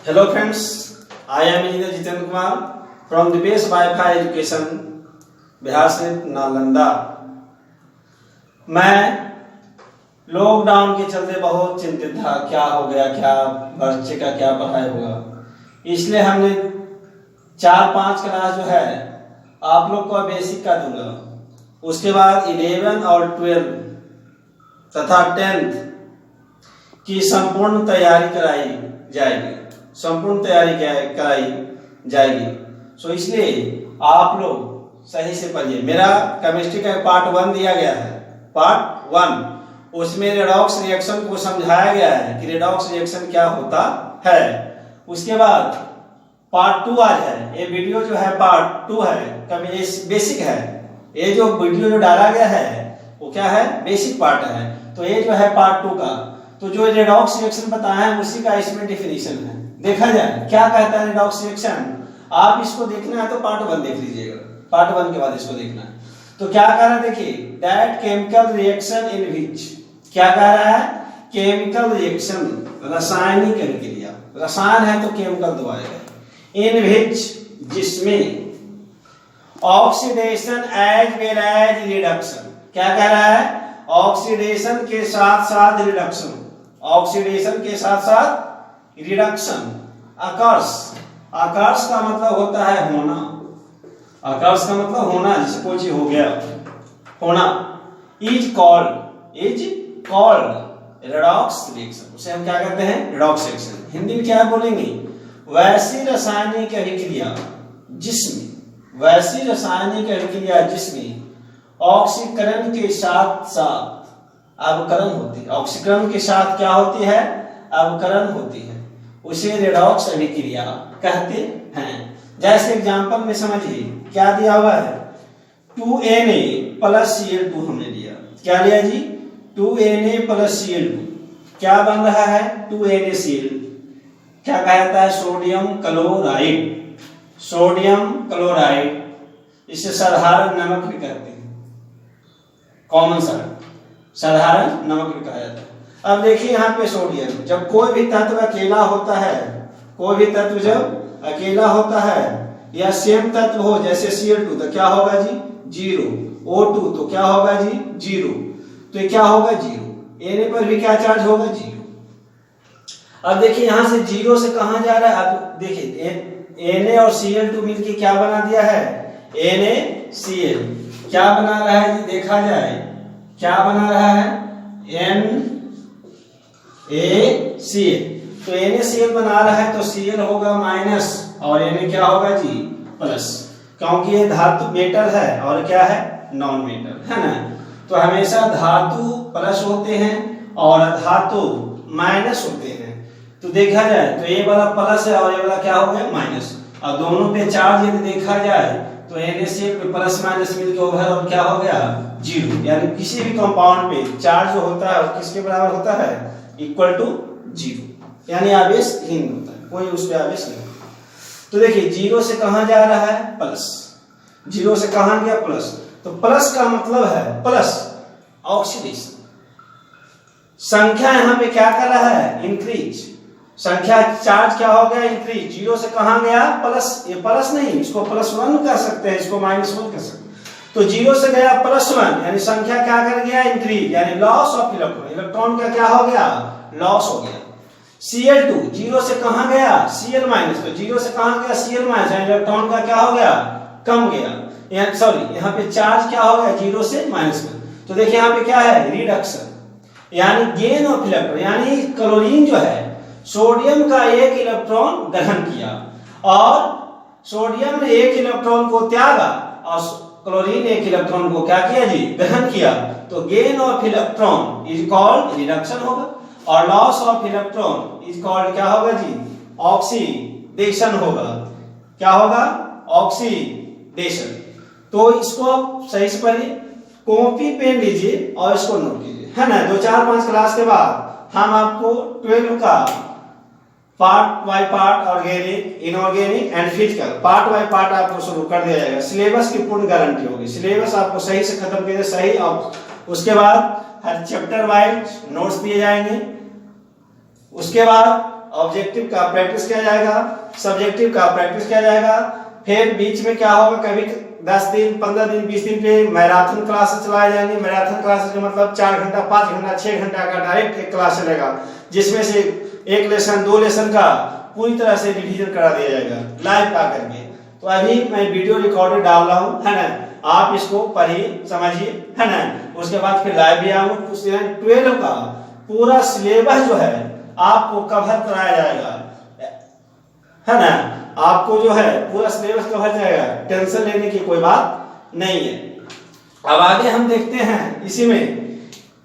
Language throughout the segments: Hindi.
Hello friends, I am Engineer Jitendra Kumar from the Base Wi-Fi Education, Bihar से नालंदा। मैं लॉकडाउन के चलते बहुत चिंतित था, क्या हो गया, क्या बच्चे का क्या पढ़ाई होगा। इसलिए हमने 4-5 क्लास जो है आप लोग को बेसिक का दूंगा, उसके बाद 11 और 12 तथा 10th की संपूर्ण तैयारी कराई जाएगी, संपूर्ण तैयारी कराई जाएगी। सो इसलिए आप लोग सही से पढ़िए। मेरा केमिस्ट्री का पार्ट 1 दिया गया है, पार्ट 1, उसमें रेडॉक्स रिएक्शन को समझाया गया है कि रेडॉक्स रिएक्शन क्या होता है। उसके बाद पार्ट 2 आज है, ये वीडियो जो है पार्ट 2 है, बेसिक है। ये जो वीडियो जो डाला गया है वो क्या है, बेसिक पार्ट है। तो ये जो है पार्ट 2 का, तो जो रेडॉक्स रिएक्शन बताया है उसी का इसमें डेफिनेशन है। देखा जाए क्या कहता है रेडॉक्स रिएक्शन। आप इसको देखना है तो पार्ट 1 देख लीजिएगा, पार्ट 1 के बाद इसको देखना है। तो क्या कह रहा है, देखिए, दैट केमिकल रिएक्शन इन विच, क्या कह रहा है, केमिकल रिएक्शन, रासायनिक अभिक्रिया, रसायन है तो केमिकल दो आएगा, इन विच, जिसमें oxidation as well as reduction, क्या कह रहा है, ऑक्सीडेशन के साथ साथ रिडक्शन, ऑक्सीडेशन के साथ साथ रिडक्शन अकर्स, अकर्स का मतलब होता है होना, अकर्स का मतलब होना, जैसे कोई चीज हो गया, होना। इज कॉल्ड रेडॉक्स रिएक्शन, उसे हम क्या कहते हैं, रेडॉक्स रिएक्शन। हिंदी में क्या बोलेंगे, वैसी रासायनिक अभिक्रिया जिसमें, वैसी रासायनिक अभिक्रिया जिसमें ऑक्सीकरण के साथ साथ अवकरण होती है, ऑक्सीकरण के साथ क्या होती है, अवकरण होती है, उसे रेडॉक्स अभिक्रिया कहते हैं। जैसे एग्जांपल में समझिए, क्या दिया हुआ है, 2Na प्लस Cl2 हमने लिया, क्या लिया जी, 2Na प्लस Cl2, क्या बन रहा है, 2NaCl, क्या कहता है, सोडियम क्लोराइड, सोडियम क्लोराइड, इसे साधारण नमक भी कहते हैं, कॉमन साधारण नमक भी कहा जाता है। अब देखिए यहाँ पे सोडियम, जब कोई भी तत्व अकेला होता है, कोई भी तत्व जब अकेला होता है या सेम तत्व हो, जैसे Cl2, तो क्या होगा जी, 0, O2 तो क्या होगा जी, 0, तो ये क्या होगा, 0, Na पर भी क्या चार्ज होगा, 0। अब देखिए यहाँ से 0 से कहां जा रहा है, अब देखिए Na और Cl2 मिलके क्या बना दिया है, NaCl, क्या बना रहा है जी, देखा जाए क्या बना रहा है, NaCl, तो NaCl बना रहा है तो Cl होगा माइनस और Na क्या होगा जी, प्लस, क्योंकि ये धातु मेटल है और क्या है, नॉन मेटल है ना। तो हमेशा धातु प्लस होते हैं और धातु माइनस होते हैं। तो देखा जाए तो ये वाला प्लस है और ये वाला क्या हो गया, माइनस, और दोनों पे चार्ज यदि देखा जाए तो NaCl पे प्लस माइनस मिलकर ओवर और क्या हो गया, 0। यानी किसी भी कंपाउंड पे चार्ज जो होता है वो किसके बराबर होता है, इक्वल टू 0, यानी आवेशहीन होता है, कोई उस पे आवेश नहीं। तो देखिए 0 से कहां जा रहा है, प्लस, 0 से कहां गया, प्लस, तो प्लस का मतलब है प्लस ऑक्सीडेशन, संख्या यहां पे क्या कर रहा है, इंक्रीज, संख्या चार्ज क्या हो गया, इंक्रीज, 0 से कहां गया, प्लस, ये प्लस नहीं, इसको +1 कर सकते हैं, इसको -1 कर सकते हैं। तो 0 से गया +1, यानी संख्या क्या कर गया, इंक्रीज, यानी लॉस ऑफ इलेक्ट्रॉन, इलेक्ट्रॉन का क्या हो गया, लॉस हो गया। Cl2 0 से कहां गया, Cl-, तो 0 से कहां गया, Cl-, यानी इलेक्ट्रॉन का क्या हो गया, कम गया, यहाँ सॉरी यहाँ पे चार्ज क्या हो गया, 0 से -1। तो देखिए यहाँ पे क्या है, रिडक्शन, यानी गेन ऑफ इलेक्ट्रॉन, यानी क्लोरीन जो है सोडियम का 1 इलेक्ट्रॉन ग्रहण किया और सोडियम ने 1 इलेक्ट्रॉन को त्यागा और क्लोरीन 1 इलेक्ट्रॉन को क्या किया जी, ग्रहण किया। तो gain of electron is called reduction होगा और loss of electron is called क्या होगा जी, ऑक्सीडेशन होगा, क्या होगा, ऑक्सीडेशन। तो इसको आप सही से पढ़िए, कॉपी पेन लीजिए और इसको नोट कीजिए, है ना। 2-4-5 क्लास के बाद हम आपको 12 का part by part, organic, inorganic and physical, part by part आपको शुरू कर दिया जाएगा। सिलेबस की पूर्ण गारंटी होगी, सिलेबस आपको सही से खत्म कीजिए, सही, और उसके बाद हर चैप्टर वाइज नोट्स दिए जाएंगे। उसके बाद ऑब्जेक्टिव का प्रैक्टिस किया जाएगा, सब्जेक्टिव का प्रैक्टिस किया जाएगा। फिर बीच में क्या होगा, कभी 10 दिन 15 दिन 20 दिन पे मैराथन क्लासेस चलाए जाएंगे। मैराथन क्लासेस का मतलब 4 घंटा 5 घंटा 6 घंटा का डायरेक्ट एक क्लास चलेगा, जिसमें से एक लेसन 2 लेसन का पूरी तरह से रिवीजन करा दिया जाएगा लाइव पा करके। तो अभी मैं वीडियो रिकॉर्डेड डाल रहा हूँ, है ना, आप इसको पढ़िए समझिए, है ना। उसके बाद फिर लाइव भी आऊंगा। 12 का पूरा सिलेबस जो है आपको कवर कराया जाएगा, है ना। आपको जो है पूरा सिलेबस कवर जाएगा, टेंशन लेने की कोई बात नहीं है। अब आगे हम देखते हैं इसी में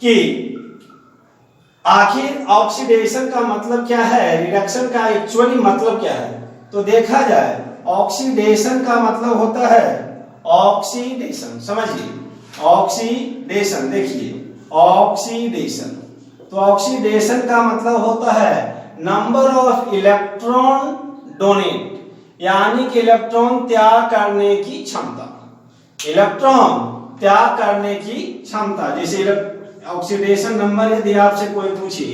कि आखिर ऑक्सीडेशन का मतलब क्या है, रिडक्शन का एक्चुअली मतलब क्या है। तो देखा जाए ऑक्सीडेशन का मतलब होता है ऑक्सीडेशन, समझिए ऑक्सीडेशन, देखिए ऑक्सीडेशन, तो ऑक्सीडेशन का मतलब होता है नंबर ऑफ इलेक्ट्रॉन डोनेट, यानी कि इलेक्ट्रॉन त्याग करने की क्षमता, इलेक्ट्रॉन त्याग करने की क्षमता। जैसे ऑक्सीडेशन नंबर यदि आपसे कोई पूछे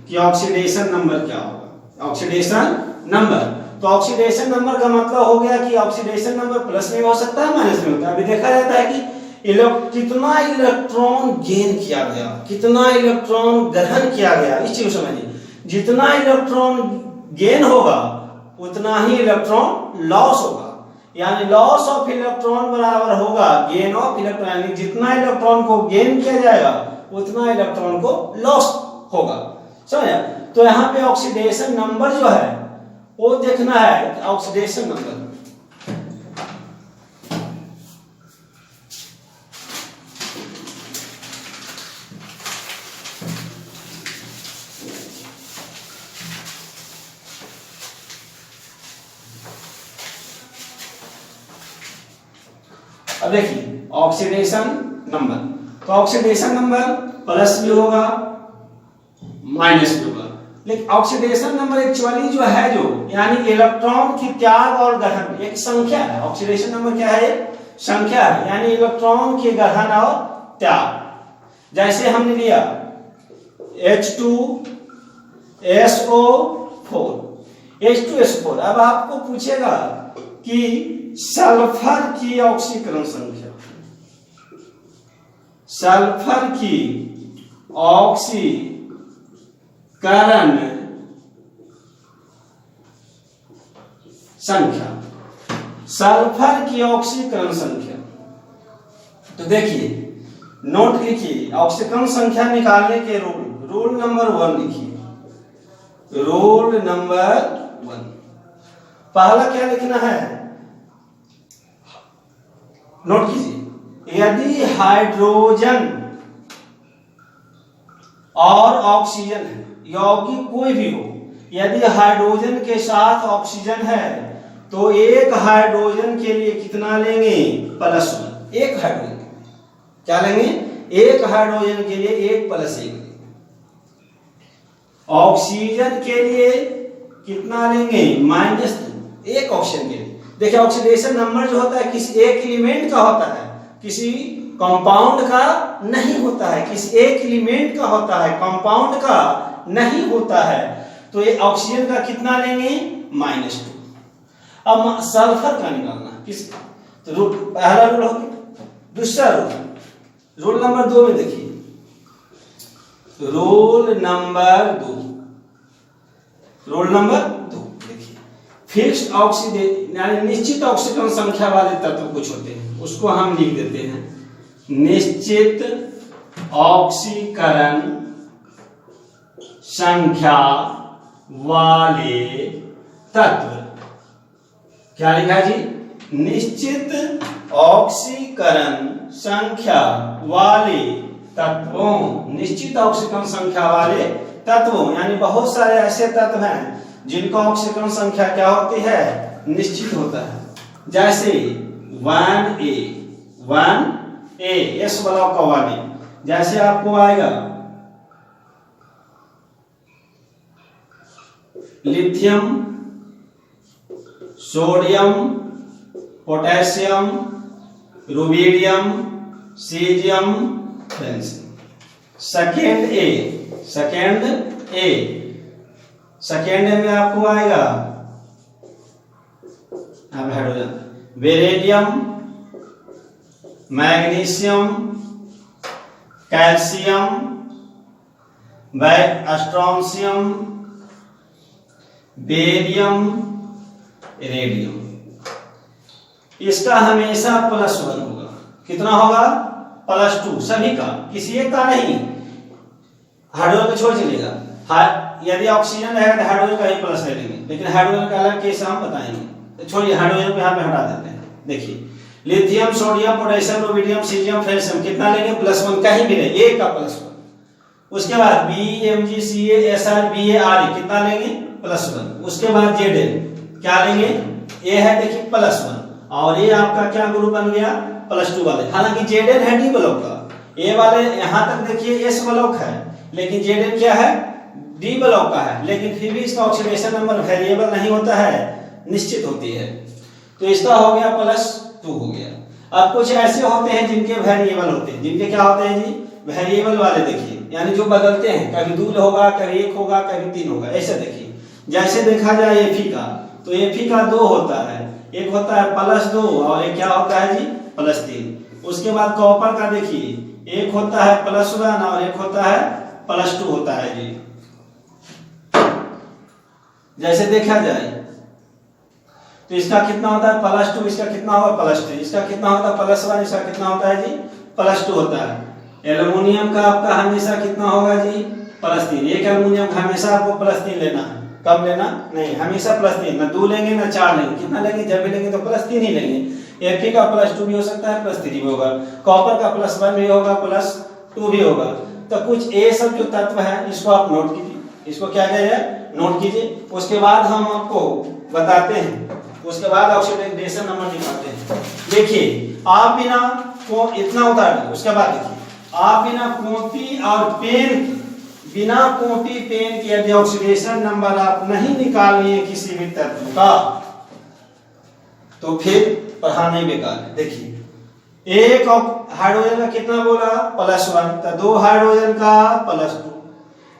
कि ऑक्सीडेशन नंबर क्या होगा, ऑक्सीडेशन नंबर, तो ऑक्सीडेशन नंबर का मतलब हो गया कि ऑक्सीडेशन नंबर प्लस में हो सकता है, माइनस में होता है। अभी देखा जाता है कि कितना इलेक्ट्रॉन गेन किया गया, कितना इलेक्ट्रॉन ग्रहण किया गया, इस चीज को समझिए। जितना इलेक्ट्रॉन गेन होगा उतना ही इलेक्ट्रॉन लॉस होगा, यानी लॉस ऑफ इलेक्ट्रॉन बराबर होगा गेन ऑफ इलेक्ट्रॉन, यानी जितना इलेक्ट्रॉन को गेन किया जाएगा उतना इलेक्ट्रॉन को लॉस होगा, समझा। तो यहाँ पे ऑक्सीडेशन नंबर जो है वो देखना है, ऑक्सीडेशन नंबर। अब देखिए ऑक्सीडेशन नंबर, तो ऑक्सीडेशन नंबर प्लस भी होगा माइनस भी होगा, लेकिन ऑक्सीडेशन नंबर एक्चुअली जो है, जो यानी इलेक्ट्रॉन की त्याग और ग्रहण एक संख्या है। ऑक्सीडेशन नंबर क्या है, संख्या है, यानी इलेक्ट्रॉन के ग्रहण और त्याग। जैसे हमने लिया H2SO4, अब आपको पूछेगा कि सल्फर की ऑक्सीकरण संख्या, सल्फर की ऑक्सीकरण संख्या, सल्फर की ऑक्सीकरण संख्या। तो देखिए नोट लिखिए, ऑक्सीकरण संख्या निकालने के रूल नंबर 1 लिखिए, रूल नंबर 1। पहला क्या लिखना है, नोट कीजिए, यदि हाइड्रोजन और ऑक्सीजन है, यौगिक कोई भी हो, यदि हाइड्रोजन के साथ ऑक्सीजन है तो एक हाइड्रोजन के लिए कितना लेंगे, +1। एक हाइड्रोजन क्या लेंगे, एक हाइड्रोजन के लिए 1 + 1। ऑक्सीजन के लिए कितना लेंगे, -2, एक ऑक्सीजन के लिए। देखिए ऑक्सीडेशन नंबर जो होता है किसी एक एलिमेंट का होता है, किसी कंपाउंड का नहीं होता है, किसी एक एलिमेंट का होता है, कंपाउंड का नहीं होता है। तो ये ऑक्सीजन का कितना लेंगे, -2। अब सल्फर का निकालना किस, तो रूल पहला रूल हो गया। दूसरा रूल नंबर 2 में देखिए, रूल नंबर 2 देखिए, फिक्स्ड ऑक्सीडेशन यानी निश्चित ऑक्सीकरण संख्या वाले तत्व कुछ होते हैं, उसको हम लिख देते हैं निश्चित ऑक्सीकरण संख्या वाले तत्व। क्या लिखा जी, निश्चित ऑक्सीकरण संख्या वाले तत्वों, निश्चित ऑक्सीकरण संख्या वाले तत्वों, यानी बहुत सारे ऐसे तत्व हैं जिनका ऑक्सीकरण संख्या क्या होती है, निश्चित होता है। जैसे 1A S ब्लॉक का 1A, जैसे आपको आएगा lithium, sodium, potassium, rubidium, caesium, francium. Second A second में आपको आएगा hydrogen, beryllium, magnesium, calcium, strontium, barium, radium. इसका हमेशा +1 होगा। कितना होगा? +2 सभी का, किसी एक का नहीं। हाइड्रोजन को छोड़ चलेगा, यदि ऑक्सीजन रहेगा तो हाइड्रोजन का ही प्लस ले लेंगे, लेकिन हाइड्रोजन का अलग केस हम बताएंगे। तो छोड़िए, हाइड्रोजन को यहाँ पे हटा देते हैं। देखिए lithium, sodium, potassium, rubidium, caesium, francium कितना लेंगे? +1 का ही मिले, एक का +1। उसके बाद Bmg, Ca, Sr, Ba, Re कितना लेंगे? +1। उसके बाद Zn क्या लेंगे? A है देखिए +1, और ये आपका क्या ग्रुप बन गया? +2 वाले। हालांकि Zn है डी ब्लॉक का, A वाले यहाँ तक देखिए S ब्लॉक है, लेकिन Zn क्या है? डी ब्लॉक का है, लेकिन फिर भी इसका ऑक्सीडेशन नंबर वेरिएबल नहीं होता है, निश्चित होती है। तो इसका हो गया +2 हो गया। अब कुछ ऐसे होते हैं जिनके वेरिएबल होते हैं, जिनके क्या होते हैं जी? वेरिएबल वाले। देखिए यानी जो बदलते हैं, कभी 2 होगा, कभी 1 होगा, कभी 3 होगा, ऐसे देखिए। जैसे देखा जाए Fe का, तो Fe का 2 होता है, एक होता है +2 और एक क्या होता है जी? +3। उसके बाद कॉपर का देखिए, एक होता है +1 और एक होता है +2 होता है जी। जैसे देखा जाए तो इसका कितना होता है? +2, इसका कितना होगा? +3, इसका कितना होता है? +1, इसका कितना होता है जी? +2 होता है। एल्युमिनियम का आपका हमेशा कितना होगा जी? +3। एक एल्युमिनियम का हमेशा आपको +3 लेना है, कम लेना नहीं, हमेशा +3, ना 2 लेंगे ना 4 लेंगे। कितना लेंगे? जब भी लेंगे तो +3 ही लेंगे। Fe का +2 भी हो सकता है, +3 भी होगा, कॉपर का +1 भी होगा, +2 भी होगा। तो कुछ ये सब जो तत्व है इसको आप नोट कीजिए, इसको क्या कहें? नोट कीजिए। उसके बाद हम आपको बताते हैं, उसके बाद ऑक्सीडेशन नंबर दिखाते हैं। देखिए आप बिना को इतना उतार दीजिए, उसके बाद देखिए आप बिना कॉपी और पेन, बिना कॉपी पेन के यदि ऑक्सीडेशन नंबर आप नहीं निकालिए किसी भी तत्व का, तो फिर पढ़ाना ही बेकार है। देखिए एक हाइड्रोजन का कितना बोला? +1, तो 2 हाइड्रोजन का +2,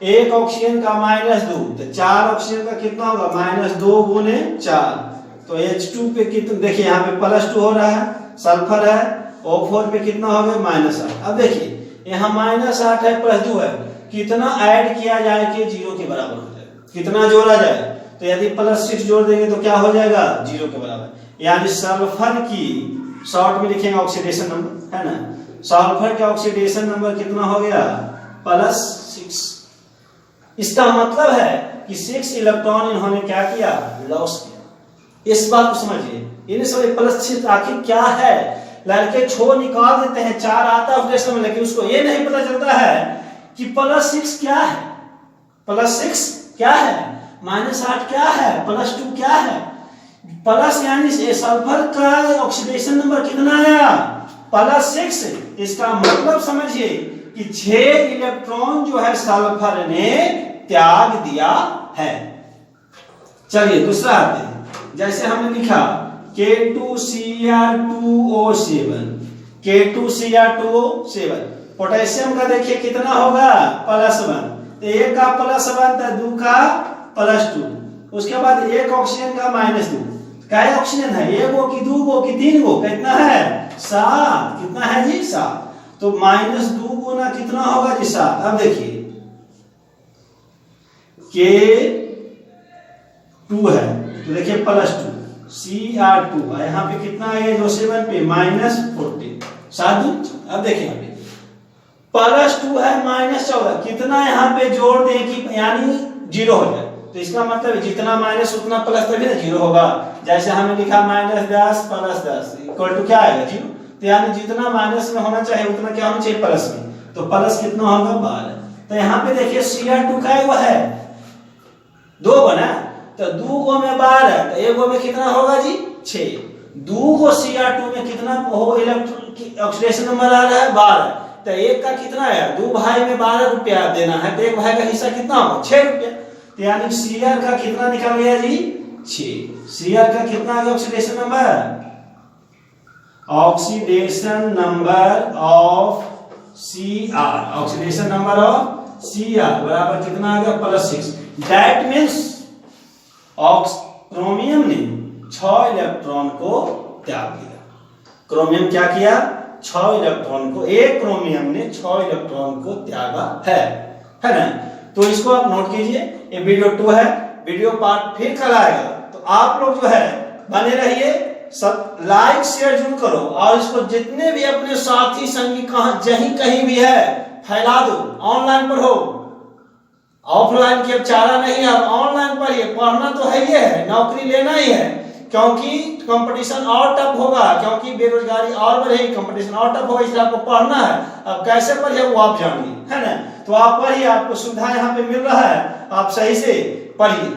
एक ऑक्सीजन का -2, तो 4 ऑक्सीजन का कितना होगा? -2 गुने 4, तो H2 पे कितना? देखिए यहाँ पे +2 हो रहा है, सल्फर है, O4 पे कितना हो गया? -8। अब देखिए यहाँ -8 है, +2 है, कितना ऐड किया जाए कि 0 के बराबर हो जाए? कितना जोड़ा जाए? तो यदि +6 जोड़ देंगे तो क्या हो जाएगा? 0 के बराबर। यानी सल्फर की शॉर्ट में लिखेंगे ऑक्सीडेशन नंबर, है ना? सल्फर का ऑक्सीडेशन नंबर कितना हो गया? +6। इसका मतलब है कि 6 इलेक्ट्रॉन इन्होंने क्या किया? लॉस किया। इस बात को समझिए, इन सब +6 आखिर क्या है? लड़के छोड़ निकाल देते हैं, 4 आता है ऑक्सीडेशन में, लेकिन उसको ये नहीं पता चलता है कि +6 क्या है, +6 क्या है, -8 क्या है, +2 क्या है। प्लस यानी सल्फर का ऑक्सीडेशन नंबर कितना आया? +6। इसका मतलब समझिए कि 6 इलेक्ट्रॉन जो है सल्फर ने त्याग दिया है। चलिए दूसरा आते हैं। जैसे हमने लिखा K2Cr2O7, K2Cr2O7, पोटेशियम का देखिए कितना होगा? +1, तो एक का +1 तो 2 का +2, उसके बाद एक ऑक्सीजन का -2। क्या ऑक्सीजन है? 1 गो कि 2 गो कि 3 गो? कितना है? 7। कितना है जी? 7। तो -2 गुना कितना होगा जी? 7। अब देखिए K2 है तो देखिए +2, Cr2 यहाँ पे कितना है? जो 7 पे -14, 7। अब देखिए यहाँ पे +2 है, -14, कितना यहाँ पे जोड़ दें कि यानी 0 हो जाए? तो इसका मतलब जितना माइनस उतना प्लस, तभी ना 0 होगा। जैसे हमने लिखा -10 + 10 = क्या आएगा? 0। तो यानी जितना माइनस में होना चाहिए उतना क्या होना चाहिए? प्लस में। तो प्लस कितना होगा? 12। तो यहाँ पे देखिए Cr2 का वो है 2 बना, तो 2 गो में 12, तो 1 गो में कितना होगा जी? 6। 2 गो Cr2 में कितना हो इलेक्ट्रॉन ऑक्सीडेशन नंबर आ रहा है? 12। तो एक का कितना है? 2 भाई में 12 रुपया देना है, तो 1 भाई का हिस्सा कितना होगा? 6 रुपया। तो यानी Cr का कितना निकल गया जी? 6। Cr का कितना आ गया oxidation number? Oxidation number of Cr, oxidation number of Cr बराबर कितना आ गया +6। दैट मीन्स क्रोमियम ने 6 इलेक्ट्रॉन को त्याग दिया। क्रोमियम क्या किया? 6 इलेक्ट्रॉन को, एक क्रोमियम ने 6 इलेक्ट्रॉन को त्यागा है ना। तो इसको आप नोट कीजिए। ये वीडियो 2 है, वीडियो पार्ट फिर कल आएगा। तो आप लोग जो है बने रहिए, सब लाइक शेयर जरूर करो और इसको जितने भी अपने साथी संगी कहीं भी है फैला दो। ऑनलाइन पढ़ो, ऑफलाइन की अब चारा नहीं, अब ऑनलाइन पढ़िए। पढ़ना तो है ही है, नौकरी लेना ही है, क्योंकि कंपटीशन और टफ होगा, क्योंकि बेरोजगारी और बढ़ेगी, कंपटीशन और टफ होगा, इसलिए आपको पढ़ना है। अब कैसे पढ़िए वो आप जानिए, है ना। तो आप पढ़िए, आपको सुविधा यहाँ पे मिल रहा है, आप सही से पढ़िए,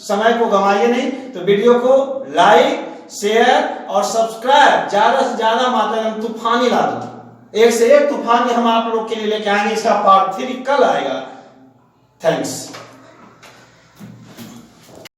समय को गंवाइए नहीं। तो वीडियो को लाइक शेयर और सब्सक्राइब ज्यादा से ज्यादा मात्रा में तूफानी ला दो। एक से एक तूफानी हम आप लोग के लिए लेके आएंगे। इसका पार्ट 3 कल आएगा। थैंक्स।